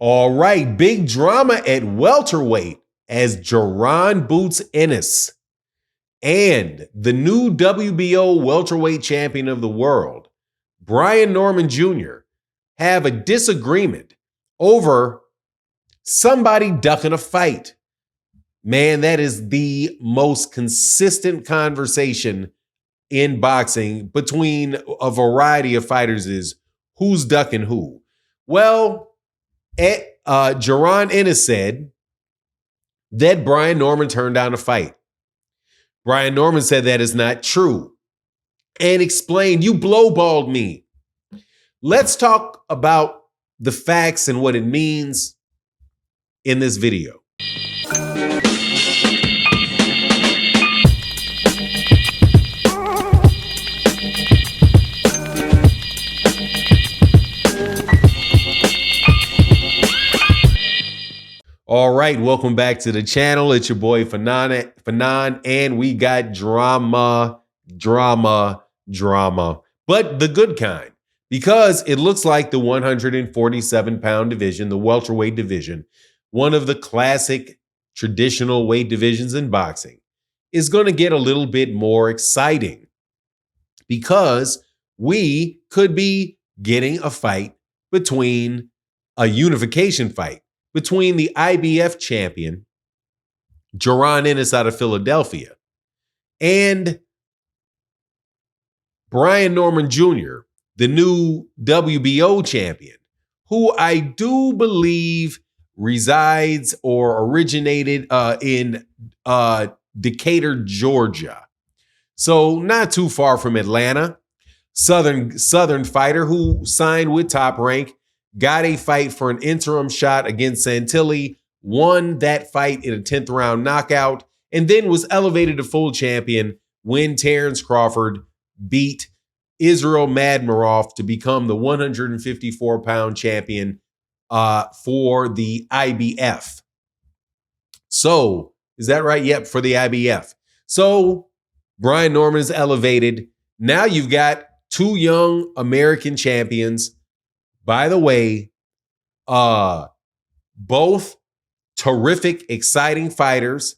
All right, big drama at welterweight as Jaron boots Ennis and the new WBO welterweight champion of the world, Brian Norman Jr., have a disagreement over somebody ducking a fight. Man, that is the most consistent conversation in boxing between a variety of fighters is who's ducking who. Well, Jaron Ennis said that Brian Norman turned down a fight. Brian Norman said that is not true and explained, you blowballed me. Let's talk about the facts and what it means in this video. All right, welcome back to the channel. It's your boy Fanan, and we got drama, but the good kind, because it looks like the 147-pound division, the welterweight division, one of the classic traditional weight divisions in boxing, is going to get a little bit more exciting because we could be getting a fight between a unification fight between the IBF champion, Jaron Ennis out of Philadelphia, and Brian Norman Jr., the new WBO champion, who I do believe resides or originated in Decatur, Georgia. So not too far from Atlanta. Southern fighter who signed with Top Rank, got a fight for an interim shot against Santilli, won that fight in a 10th round knockout, and then was elevated to full champion when Terrence Crawford beat Israel Madmarov to become the 154-pound champion for the IBF. So, is that right? Yep, for the IBF. So, Brian Norman is elevated. Now you've got two young American champions. By the way, both terrific, exciting fighters.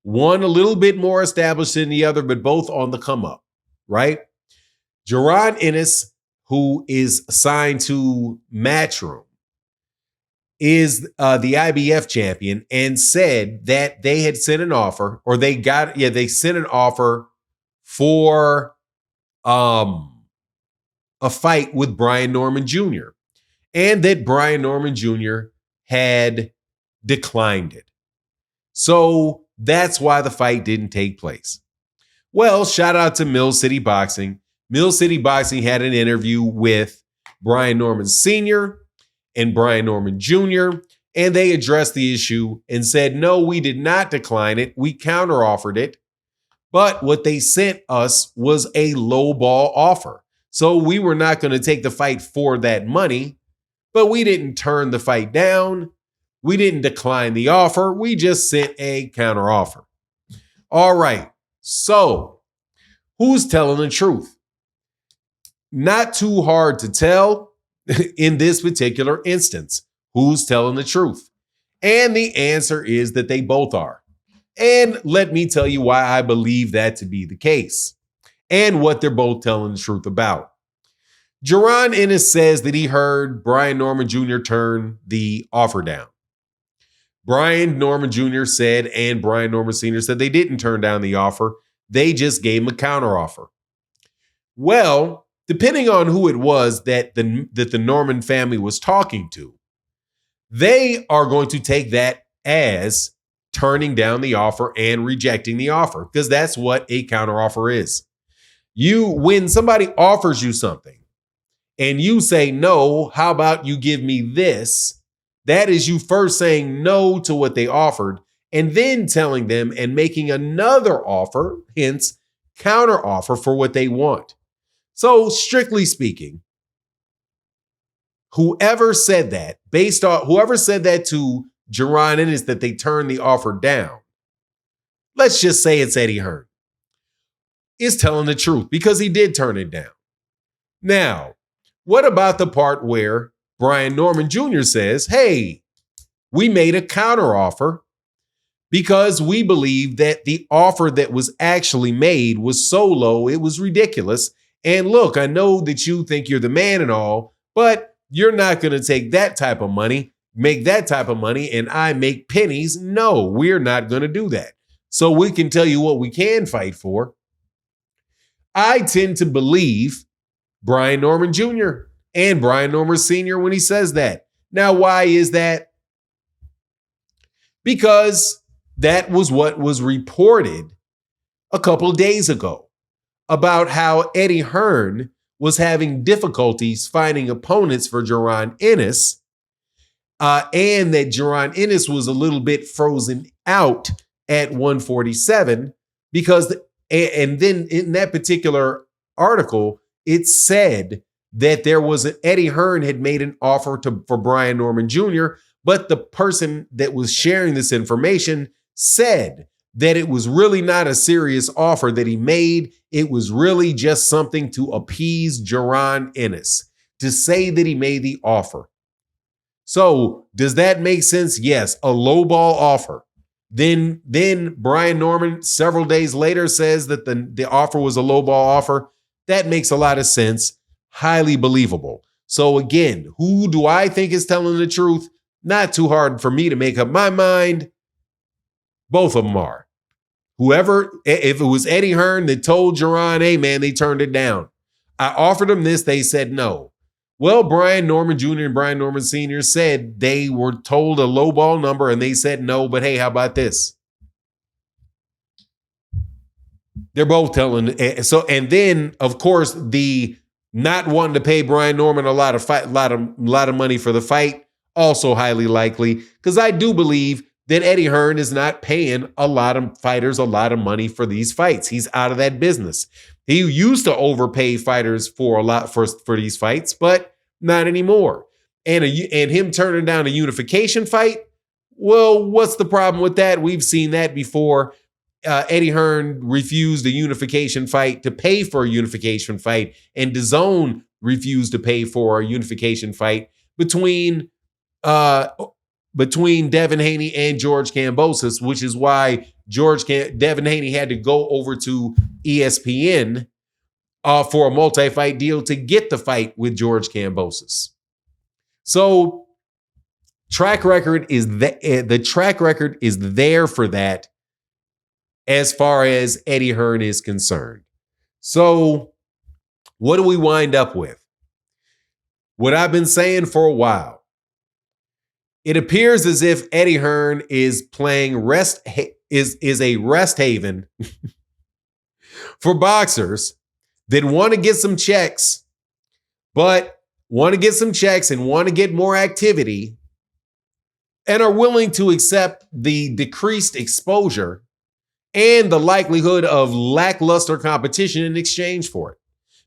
One a little bit more established than the other, but both on the come up, right? Jaron Ennis, who is signed to Matchroom, is the IBF champion and said that they had sent an offer, or they sent an offer for a fight with Brian Norman Jr., and that Brian Norman Jr. had declined it. So that's why the fight didn't take place. Well, shout out to Mill City Boxing. Mill City Boxing had an interview with Brian Norman Sr. and Brian Norman Jr., and they addressed the issue and said, no, we did not decline it. We counteroffered it. But what they sent us was a lowball offer. So we were not going to take the fight for that money. But we didn't turn the fight down. We didn't decline the offer. We just sent a counteroffer. All right. So who's telling the truth? Not too hard to tell in this particular instance. Who's telling the truth? And the answer is that they both are. And let me tell you why I believe that to be the case and what they're both telling the truth about. Jaron Ennis says that he heard Brian Norman Jr. turn the offer down. Brian Norman Jr. said, and Brian Norman Sr. said they didn't turn down the offer. They just gave him a counteroffer. Well, depending on who it was that the Norman family was talking to, they are going to take that as turning down the offer and rejecting the offer, because that's what a counteroffer is. When somebody offers you something, and you say, no, how about you give me this? That is you first saying no to what they offered and then telling them and making another offer, hence counteroffer for what they want. So strictly speaking, whoever said that to Jaron Ennis that they turned the offer down, let's just say it's Eddie Hearn, is telling the truth because he did turn it down. Now, what about the part where Brian Norman Jr. says, hey, We made a counteroffer because we believe that the offer that was actually made was so low, it was ridiculous. And look, I know that you think you're the man and all, but you're not going to take that type of money, make that type of money, and I make pennies. No, we're not going to do that. So we can tell you what we can fight for. I tend to believe Brian Norman Jr. and Brian Norman Sr. when he says that. Now, why is that? Because that was what was reported a couple of days ago about how Eddie Hearn was having difficulties finding opponents for Jaron Ennis, and that Jaron Ennis was a little bit frozen out at 147 because, and then in that particular article, it said that there was Eddie Hearn had made an offer for Brian Norman Jr., but the person that was sharing this information said that it was really not a serious offer that he made. It was really just something to appease Jaron Ennis, to say that he made the offer. So does that make sense? Yes, a lowball offer. Then Brian Norman several days later says that the offer was a lowball offer. That makes a lot of sense. Highly believable. So again, who do I think is telling the truth? Not too hard for me to make up my mind. Both of them are. Whoever, if it was Eddie Hearn that told Jaron, hey man, they turned it down. I offered them this, they said no. Well, Brian Norman Jr. and Brian Norman Sr. said they were told a lowball number and they said no, but hey, how about this? They're both telling. So, and then of course, the not wanting to pay Brian Norman a lot of money for the fight, also highly likely, because I do believe that Eddie Hearn is not paying a lot of fighters a lot of money for these fights. He's out of that business. He used to overpay fighters for a lot for these fights, but not anymore. And him turning down a unification fight, well, what's the problem with that? We've seen that before. Eddie Hearn refused a unification fight to pay for a unification fight, and DAZN refused to pay for a unification fight between Devin Haney and George Kambosos, which is why Devin Haney had to go over to ESPN for a multi-fight deal to get the fight with George Kambosos. So the track record is there for that as far as Eddie Hearn is concerned. So what do we wind up with? What I've been saying for a while. It appears as if Eddie Hearn is playing is a rest haven for boxers that want to get some checks, but want to get some checks and want to get more activity and are willing to accept the decreased exposure and the likelihood of lackluster competition in exchange for it.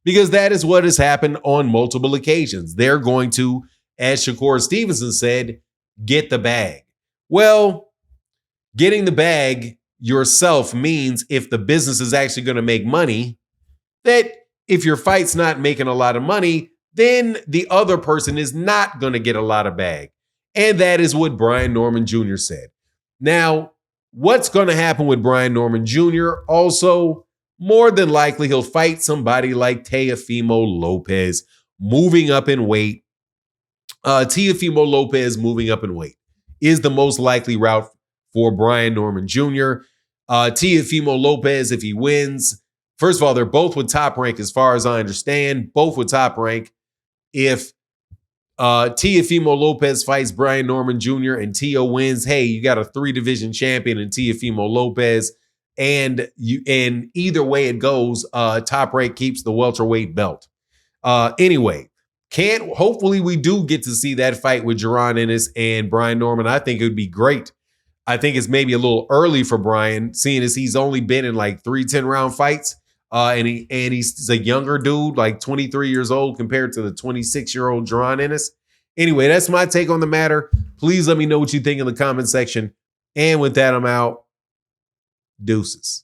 Because that is what has happened on multiple occasions. They're going to, as Shakur Stevenson said, get the bag. Well, getting the bag yourself means if the business is actually going to make money, that if your fight's not making a lot of money, then the other person is not going to get a lot of bag. And that is what Brian Norman Jr. said. Now, what's going to happen with Brian Norman Jr.? Also, more than likely, he'll fight somebody like Teofimo Lopez, moving up in weight. Teofimo Lopez moving up in weight is the most likely route for Brian Norman Jr. Teofimo Lopez, if he wins, first of all, they're both with Top Rank as far as I understand, both with Top Rank. If Teofimo Lopez fights Brian Norman Jr. and Teo wins, hey, you got a 3-division champion in Teofimo Lopez, and either way it goes, Top Rank keeps the welterweight belt. Anyway, hopefully we do get to see that fight with Jaron Ennis and Brian Norman. I think it would be great. I think it's maybe a little early for Brian, seeing as he's only been in like 3 10-round fights. And he's a younger dude, like 23 years old compared to the 26-year-old Jaron Ennis. Anyway, that's my take on the matter. Please let me know what you think in the comment section. And with that, I'm out. Deuces.